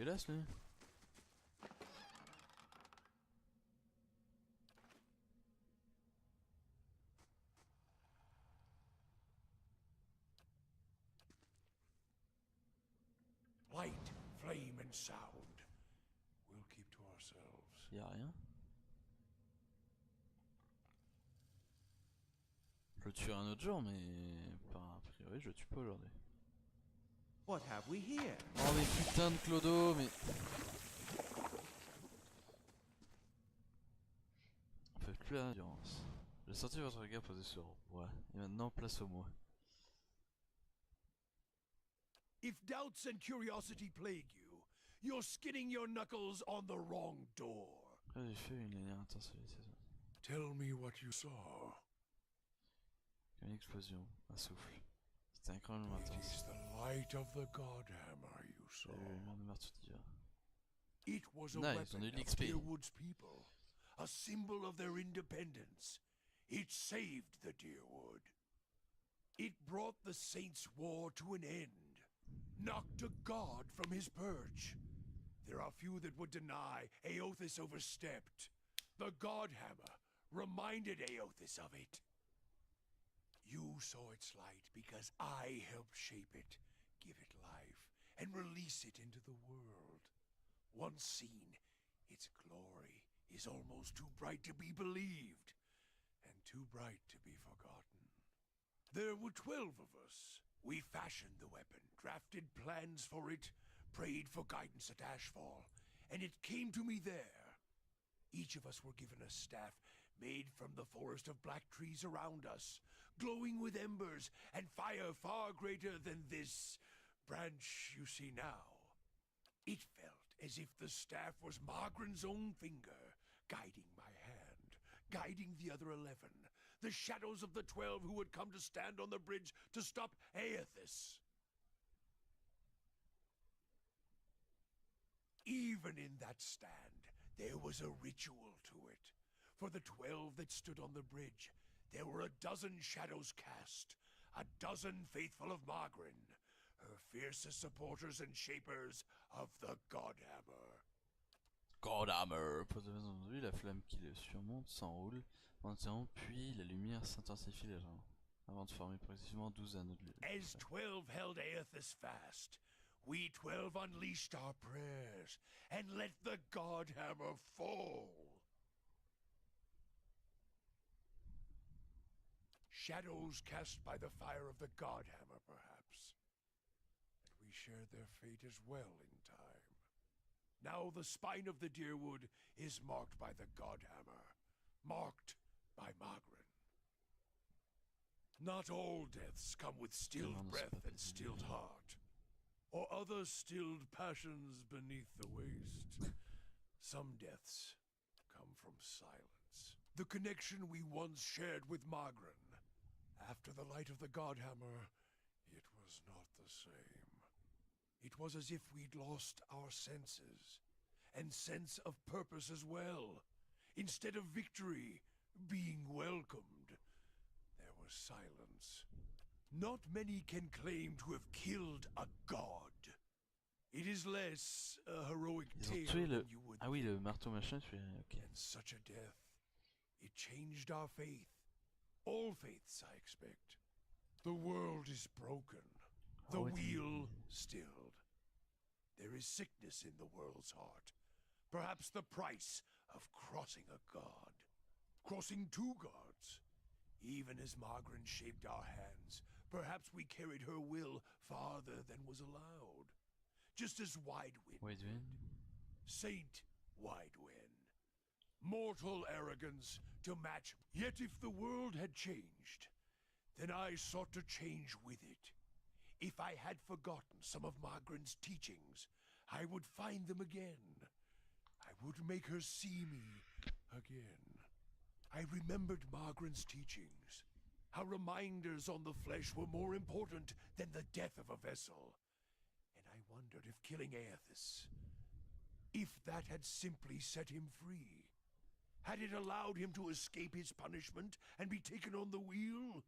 dégueulasse lui. Light, flame, and sound. We'll keep to ourselves. Y'a rien. Je le tuerai un autre jour, mais a priori je le tue pas aujourd'hui. What have we here? Oh mais putain de clodo, mais... On fait plus la endurance. J'ai senti votre regard posé sur moi. Et maintenant place au moi. If doubts and curiosity plague you, you're skinning your knuckles on the wrong door. Là j'ai fait une linéaire intentionnelle, c'est ça. Tell me what you saw. Une explosion, un souffle. C'était incroyablement It intense. is the light of the Godhammer you J'ai saw. eu une lumière de marteau divin. It was a Nice, on a eu weapon de of l'XP. Deerwood's people, a symbol of their independence. It saved the Deerwood. It brought the Saints' war to an end, knocked a god from his perch. There are few that would deny Aothis overstepped. The Godhammer reminded Aothis of it. You saw its light because I helped shape it, give it life, and release it into the world. Once seen, its glory is almost too bright to be believed, and too bright to be forgotten. There were 12 of us. We fashioned the weapon, drafted plans for it, prayed for guidance at Ashfall, and it came to me there. Each of us were given a staff made from the forest of black trees around us, glowing with embers and fire far greater than this branch you see now. It felt as if the staff was Margaren's own finger, guiding my hand, guiding the other 11, the shadows of the 12 who had come to stand on the bridge to stop Aothis. Even in that stand, there was a ritual to it. For the 12 that stood on the bridge, there were a dozen shadows cast, a dozen faithful of Margren, her fiercest supporters and shapers of the Godhammer. Godhammer. Aujourd'hui, la flamme qui le surmonte s'enroule maintenant, puis la lumière s'intensifie légèrement, avant de former progressivement 12 anneaux de lumière. As 12 held Aothis fast, we 12 unleashed our prayers and let the Godhammer fall. Shadows cast by the fire of the Godhammer, perhaps. And we shared their fate as well in time. Now the spine of the Deerwood is marked by the Godhammer, marked by Margren. Not all deaths come with stilled breath and stilled heart, or other stilled passions beneath the waste. Some deaths come from silence. The connection we once shared with Margren. After the light of the Godhammer, it was not the same. It was as if we'd lost our senses, and sense of purpose as well. Instead of victory, being welcomed, there was silence. Not many can claim to have killed a god. It is less a heroic Ils ont tale tué le... than you would Ah oui, le marteau machin, je fais... Ok. And such a death, it changed our faith. All faiths, I expect. The world is broken. The Oh, it's- wheel stilled. There is sickness in the world's heart. Perhaps the price of crossing a god. Crossing two gods. Even as Margren shaped our hands, perhaps we carried her will farther than was allowed. Just as Widewind, Widewin. Saint Widewind. Mortal arrogance to match. Yet if the world had changed, then I sought to change with it. If I had forgotten some of Margren's teachings, I would find them again. I would make her see me again. I remembered Margren's teachings. How reminders on the flesh were more important than the death of a vessel. And I wondered if killing Aothis, if that had simply set him free. Had it allowed him to escape his punishment and be taken on the wheel?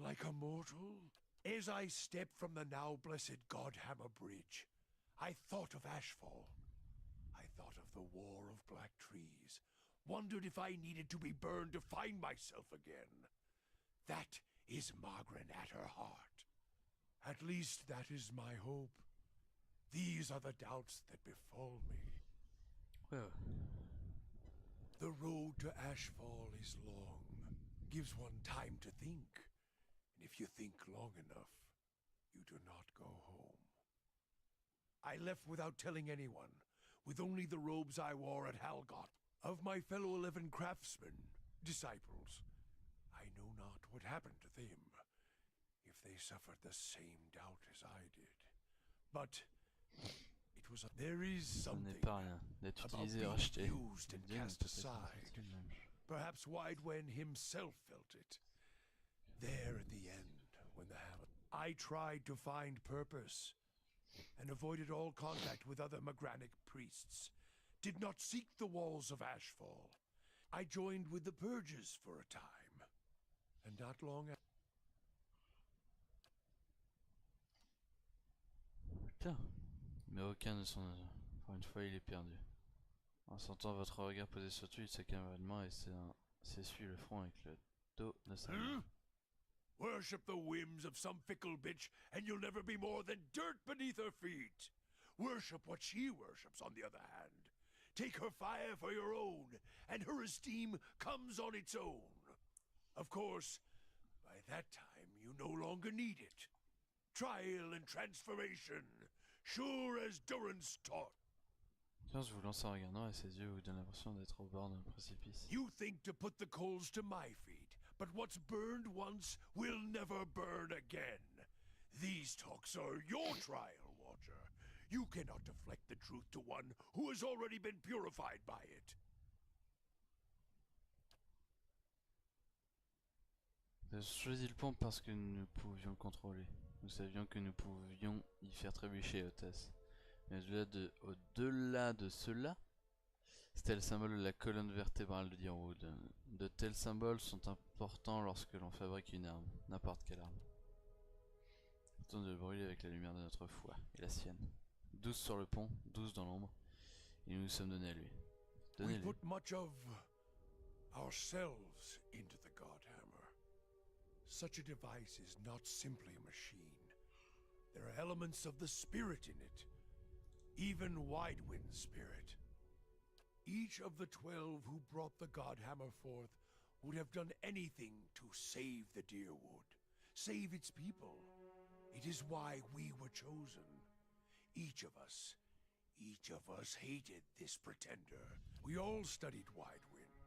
Like a mortal? As I stepped from the now blessed Godhammer Bridge, I thought of Ashfall. I thought of the War of Black Trees. Wondered if I needed to be burned to find myself again. That is Margaret at her heart. At least that is my hope. These are the doubts that befall me. Ouais. The road to Ashfall is long. Gives one time to think. And if you think long enough, you do not go home. I left without telling anyone, with only the robes I wore at Halgot. Of my fellow 11 craftsmen, disciples, I know not what happened to them, if they suffered the same doubt as I did. But it was there is Ça n'est something pas rien d'être about utilisé et being racheté. used and Bien, cast peut-être en aside. fait, c'est le même. Perhaps Widwen himself felt it. There at the end, when the hammer... I tried to find purpose, and avoided all contact with other Magranic priests. Did not seek the walls of Ashfall. I joined with the Purges for a time, and not long after... Putain. Mais aucun de son... Encore une fois, il est perdu. En sentant votre regard posé sur lui, il se calme vaguement et s'essuie le front avec le dos de sa main. Worship the whims of some fickle bitch, and you'll never be more than dirt beneath her feet. Worship what she worships, on the other hand. Take her fire for your own, and her esteem comes on its own. Of course, by that time you no longer need it. Trial and transformation, sure as DURANCE taught. Klaus vous lance un regard noir et ses yeux vous donnent l'impression d'être au bord d'un précipice. You think to put the coals to my feet, but what's burned once will never burn again. These talks are your trial, Watcher. You cannot deflect the truth to one who has already been purified by it. Nous avons choisi le pont parce que nous pouvions le contrôler. Nous savions que nous pouvions y faire trébucher Hôtesse. Mais au-delà de cela, c'était le symbole de la colonne vertébrale de Deerwood. De tels symboles sont importants lorsque l'on fabrique une arme, n'importe quelle arme. Tentons de le brûler avec la lumière de notre foi, et la sienne. 12 sur le pont, 12 dans l'ombre, et nous nous sommes donnés à lui. We put much of ourselves into the Godhammer. Such a device is not simply a machine. There are elements of the spirit in it, even Widewind's spirit. Each of the 12 who brought the Godhammer forth would have done anything to save the Deerwood, save its people. It is why we were chosen. Each of us hated this pretender. We all studied Widewind.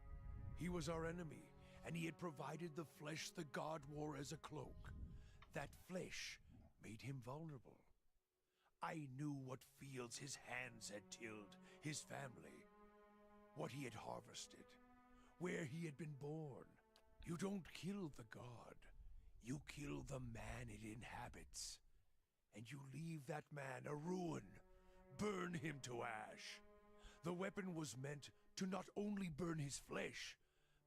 He was our enemy, and he had provided the flesh the god wore as a cloak. That flesh made him vulnerable. I knew what fields his hands had tilled, his family, what he had harvested, where he had been born. You don't kill the god, you kill the man it inhabits. And you leave that man a ruin, burn him to ash. The weapon was meant to not only burn his flesh,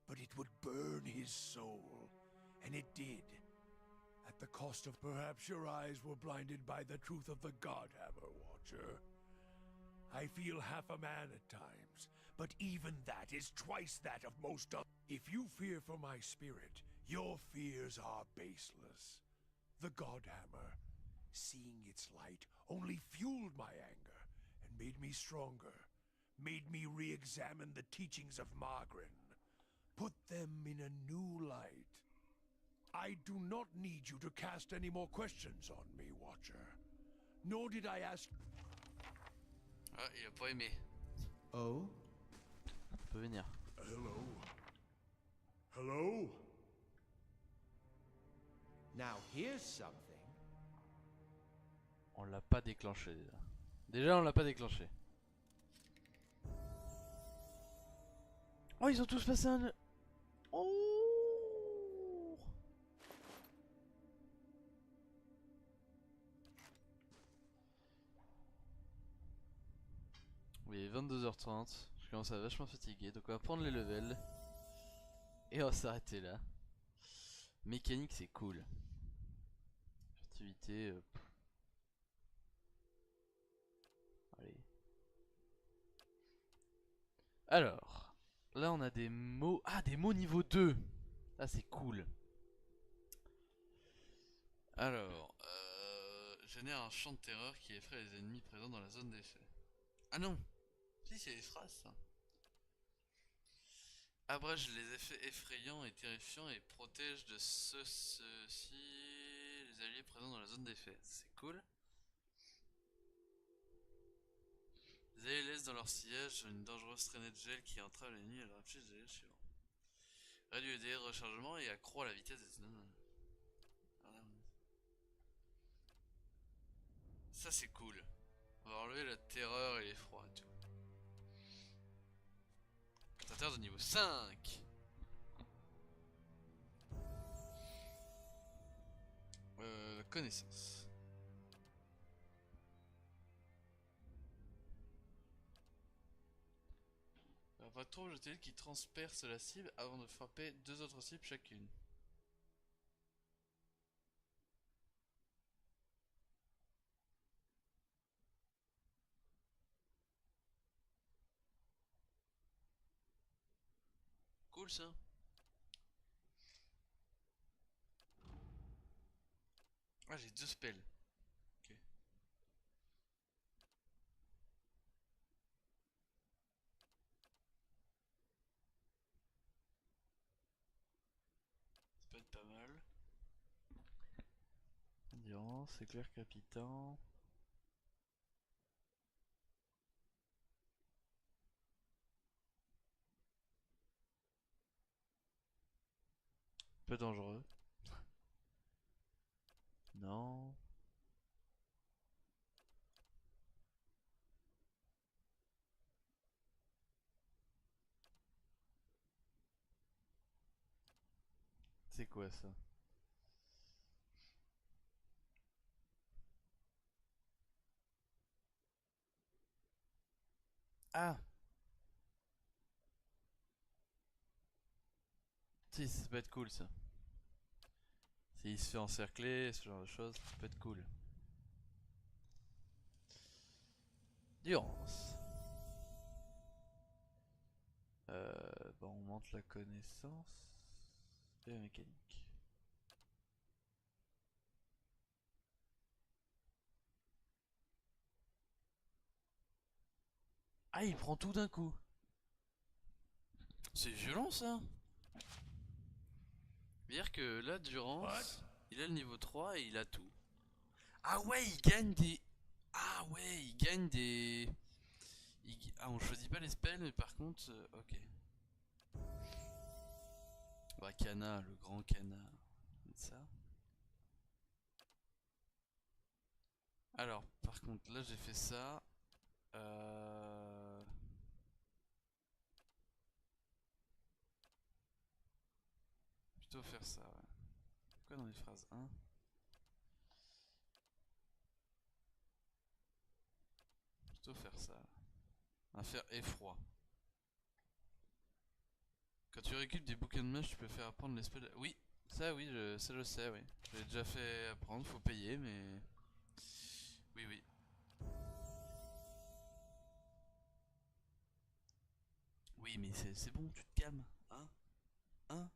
but it would burn his soul. And it did. At the cost of perhaps your eyes were blinded by the truth of the Godhammer, Watcher. I feel half a man at times, but even that is twice that of most others. If you fear for my spirit, your fears are baseless. The Godhammer, seeing its light, only fueled my anger and made me stronger, made me re-examine the teachings of Margaret, put them in a new light. I do not need you to cast any more questions on me, Watcher. Nor did I ask... Ah, il a pas aimé. Oh? On peut venir. Hello? Hello? Now here's something. On l'a pas déclenché déjà. Déjà on l'a pas déclenché. Oh ils ont tous passé un... Oh. Oui, il est 22h30. Je commence à être vachement fatigué. Donc on va prendre les levels. Et on va s'arrêter là. Mécanique c'est cool. Activité... Alors, là on a des mots. Ah, des mots niveau 2. Ah, c'est cool. Alors, génère un chant de terreur qui effraie les ennemis présents dans la zone d'effet. Ah non! Si, c'est les phrases ça. Abrège les effets effrayants et terrifiants et protège de ceux-ci les alliés présents dans la zone d'effet. C'est cool. Les alliés laissent dans leur sillage une dangereuse traînée de gel qui entrave l'ennemi à leur affiche des alliés suivants. Réduit les délais de rechargement et accroît la vitesse des... Ça c'est cool. On va enlever la terreur et l'effroi et tout. Cantateur de niveau 5. Connaissance. Alors, votre troupe jetée qui transperce la cible avant de frapper 2 autres cibles chacune. Cool ça. Ah, j'ai 2 spells. Ok. Ça peut être pas mal. Endurance, éclair capitan. Peu dangereux. Non. C'est quoi ça? Ah! Si, ça peut être cool ça. S'il se fait encercler, ce genre de choses, ça peut être cool. Durance. Bon, on monte la connaissance et la mécanique. Ah, il prend tout d'un coup. C'est violent ça. C'est-à-dire que là, Durance, il a le niveau 3 et il a tout. Ah ouais, il gagne des... Ah ouais, il gagne des... Ah, on choisit pas les spells, mais par contre... ok. Bah, Kana, le grand Kana. Ça. Alors, par contre, là j'ai fait ça. Plutôt faire ça, ouais. Quoi dans les phrases 1? Plutôt faire ça. Un faire effroi. Quand tu récupères des bouquins de mage, tu peux faire apprendre l'espèce de... Oui, ça oui, ça je sais, oui. Je l'ai déjà fait apprendre, faut payer, mais... Oui, oui. Oui, mais c'est bon, tu te calmes. Hein? Hein?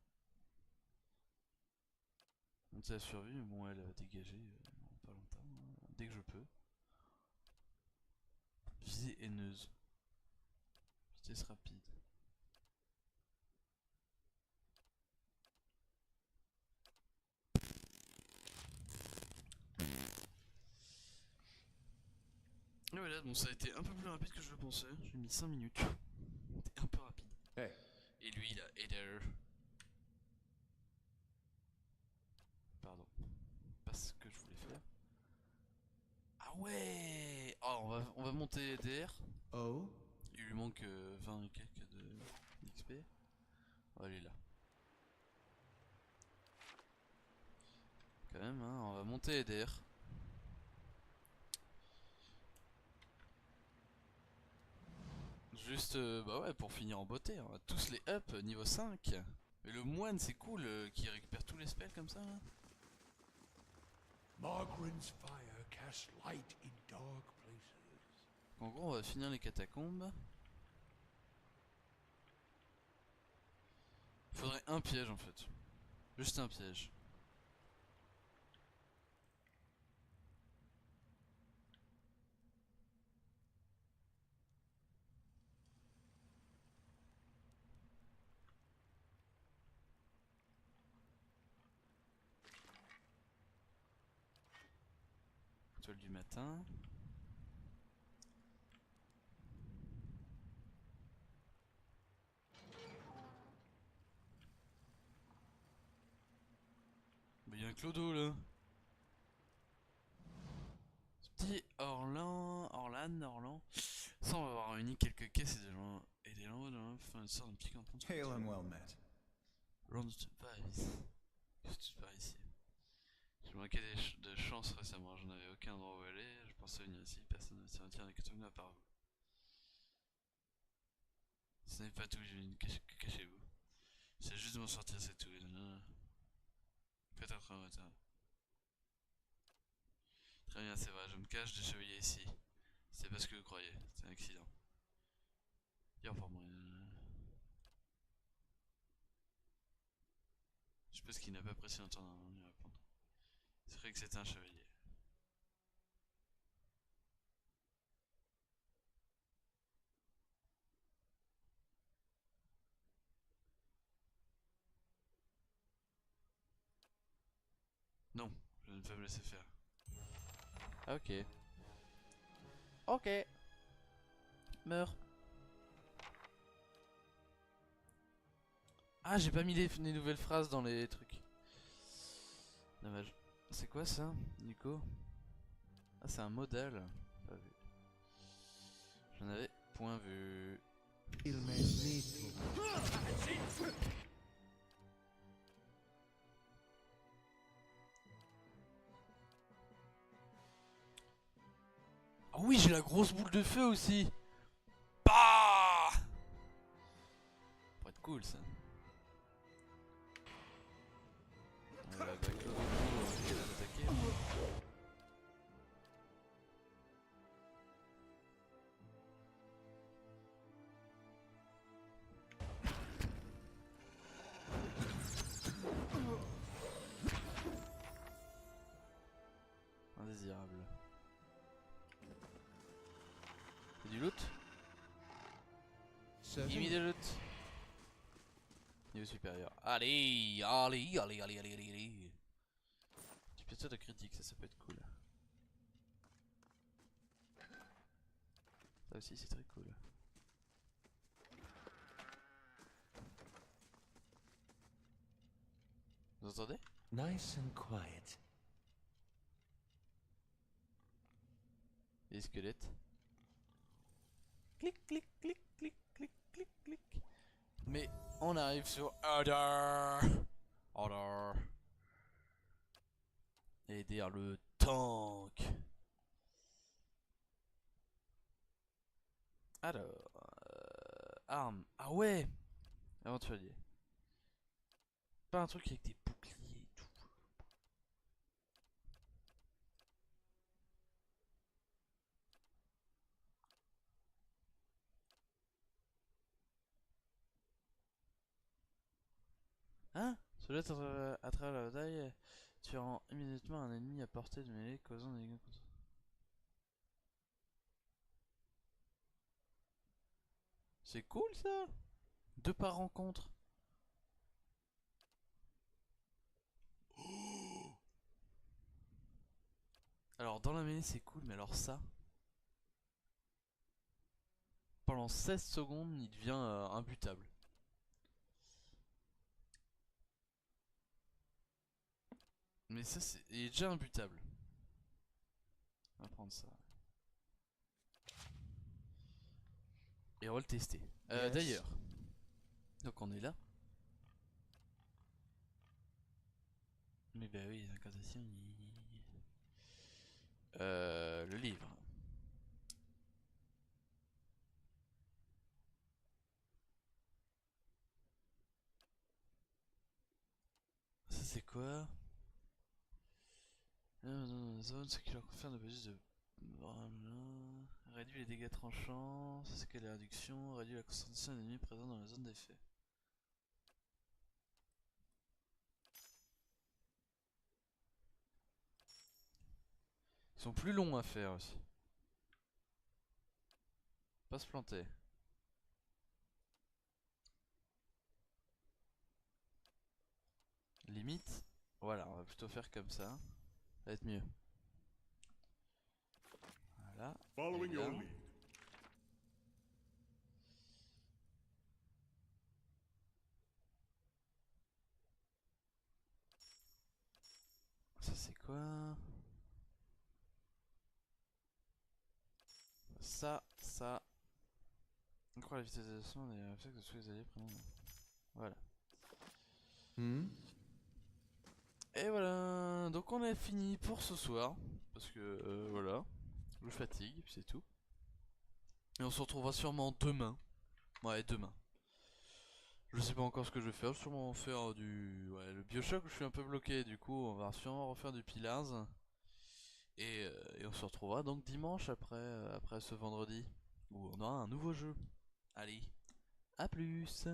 On t'a survécu, mais bon, elle va dégager pas longtemps, hein, dès que je peux. Visée haineuse. Vitesse rapide. Et voilà, bon, ça a été un peu plus rapide que je le pensais. J'ai mis 5 minutes. C'était un peu rapide. Hey. Et lui, il a Header. Pardon. Pas ce que je voulais faire. Ah ouais! Oh, on va monter DR. O. Il lui manque 20 et quelques d'XP. Oh, elle est là. Quand même, hein, on va monter DR. Juste, bah ouais, pour finir en beauté, on va tous les up niveau 5. Mais le moine, c'est cool, qui récupère tous les spells comme ça, là. Margaren's fire casts light in dark places. En gros, on va finir les catacombes. Faudrait un piège en fait. Juste un piège. Toile du matin. Mais y'a un clodo là. Ce petit Orlan. Ça on va avoir réuni quelques caisses et des lambeaux dans enfin une sorte de petit campement. Hail and well met. Ronde pas ici. Juste par ici. J'ai manqué de chance récemment, je n'avais aucun endroit où aller, je pensais venir ici, personne ne se retient des Katanga à part vous. Ce n'est pas tout, je viens que cachez-vous. C'est juste de m'en sortir, c'est tout. Faites un matin. Très bien, c'est vrai, je me cache des chevaliers ici. C'est pas ce que vous croyez, c'est un accident. Hier pour moi. Je suppose qu'il n'a pas apprécié d'entendre lui répondre. C'est vrai que c'est un chevalier. Non, je ne peux me laisser faire. Ok. Ok. Meurs. Ah, j'ai pas mis les nouvelles phrases dans les trucs. Dommage. C'est quoi ça, Nico? Ah, c'est un modèle. Pas vu. J'en avais point vu. Il m'est Ah oui, j'ai la grosse boule de feu aussi. Bah, pour être cool ça. Bah, Claude qui va attaquer. Indésirable. C'est du loot? Gimme the loot. Niveau supérieur. Allez. Du pièce de critique, ça peut être cool. Ça aussi c'est très cool. Vous entendez? nice and quiet. Les squelettes. Clic, clic, clic, clic, clic, clic, clic. Mais on arrive sur Order. Et derrière le tank. Alors, armes. Ah ouais, aventurier. Pas un truc avec des boucliers et tout. Hein? Cela à travers la bataille, tu rends immédiatement un ennemi à portée de mêlée, causant des dégâts contre. C'est cool ça! Deux par rencontre. Alors dans la mêlée c'est cool, mais alors ça, pendant 16 secondes il devient imbutable. Mais ça c'est... il est déjà imbutable. On va prendre ça. Et on va le tester. Yes. D'ailleurs, donc on est là. Mais bah oui, l'incantation. Le livre. Ça c'est quoi? Dans la zone, ce qui leur confère de bonus de. Réduit les dégâts tranchants, ça c'est quelle réduction? Réduit la concentration d'ennemis présents dans la zone d'effet. Ils sont plus longs à faire aussi. Pas se planter. Limite, voilà, on va plutôt faire comme ça. Ça va être mieux. Voilà. Following Et là. your lead. Ça c'est quoi? Ça. Encore la vitesse d'adaptation des réflexes de tous les alliés prennent. Voilà. Et voilà, donc on a fini pour ce soir. Parce que voilà, je fatigue, et puis c'est tout. Et on se retrouvera sûrement demain. Ouais, demain. Je sais pas encore ce que je vais faire, sûrement faire du... Ouais, le Bioshock, je suis un peu bloqué, du coup on va sûrement refaire du Pillars. Et on se retrouvera donc dimanche après ce vendredi, où on aura un nouveau jeu. Allez, à plus.